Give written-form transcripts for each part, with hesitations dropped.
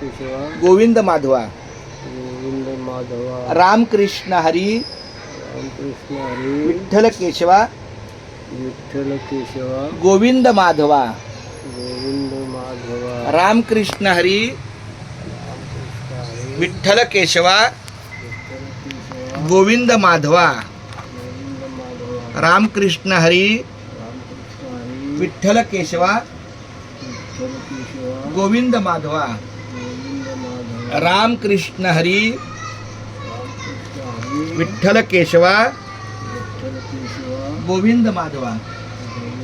केशवा गोविंद माधवा गोविंद माधवा रामकृष्ण हरी रामकृष्ण हरी विठ्ठल केशवा विठ्ठल केशवा गोविंद माधवा गोविंद माधवा रामकृष्ण हरी रामकृष्ण हरी विठ्ठल केशवा विठ्ठल केशवा गोविंद माधवा गोविंद माधवा रामकृष्ण हरी रामकृष्ण हरी विठ्ठल केशवा विठ्ठल केशवा गोविंद माधवा गोविंद माधवा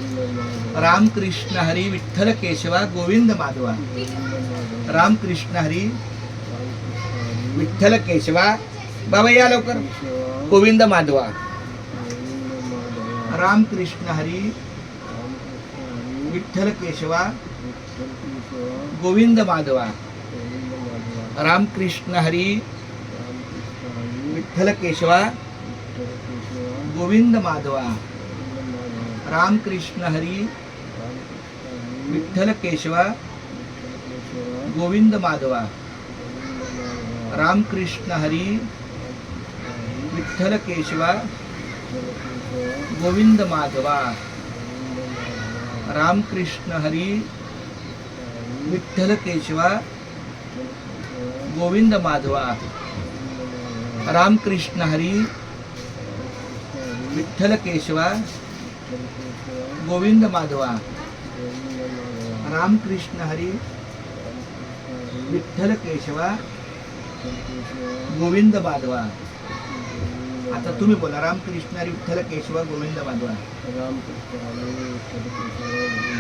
रामकृष्ण हरी रामकृष्ण हरी विठ्ठल केशवा विठ्ठल केशवा गोविंद माधवा गोविंद माधवा रामकृष्ण हरी विठ्ठल केशवा गोविंद माधवा गोविंद माधवा रामकृष्ण हरी रामकृष्ण हरी विठ्ठल केशवा बाबा या लवकर केशवा गोविंद माधवा गोविंद माधवा रामकृष्ण हरी रामकृष्ण हरी विठ्ठल केशवा विठ्ठल केशवा गोविंद माधवा गोविंद माधवा रामकृष्ण हरी रामकृष्ण हरी विठ्ठल केशवा विठ्ठल केशवा गोविंद माधवा गोविंद माधवा रामकृष्ण हरी रामकृष्ण हरी विठ्ठल केशवा विठ्ठल केशवा गोविंद माधवा गोविंद माधवा रामकृष्ण हरी विठ्ठल केशवा गोविंद माधवा रामकृष्ण हरी विठ्ठल केशवा गोविंद माधवा रामकृष्ण हरी विठ्ठल केशवा गोविंद माधवा रामकृष्ण हरी विठ्ठल केशवा गोविंद माधवा आता तुम्ही बोला रामकृष्ण हरी विठ्ठल केशवा गोविंद माधवा रामकृष्ण हरी विठ्ठल केशवा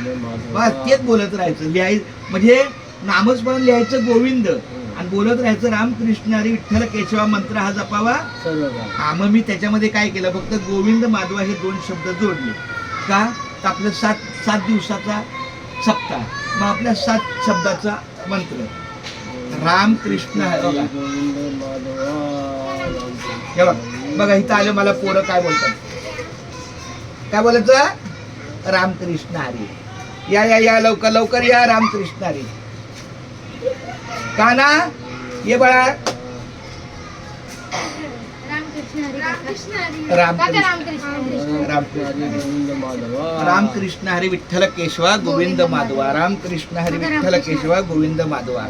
गोविंद माधवा बस तेच बोलत राहायचं म्हणजे नामस्मरण लिहायचं गोविंद आणि बोलत राहायचं रामकृष्ण हरी विठ्ठल केशवा मंत्र हा जपावा सर्व मग मी त्याच्यामध्ये काय केलं फक्त गोविंद माधवा हे 2 शब्द जोडले का तर आपलं 7 दिवसाचा सप्ताह मग आपल्या 7 शब्दाचा मंत्र रामकृष्ण हरी गोविंद माधवा हे बघा इथं आलं मला पोरं काय बोलतात काय बोलायचं रामकृष्ण हरी या या या लवकर लवकर या रामकृष्ण हरी का ना ये बाळा गोविंद माधवा रामकृष्ण हरी विठ्ठल केशवा गोविंद माधवा रामकृष्ण हरी विठ्ठल केशवा गोविंद माधवा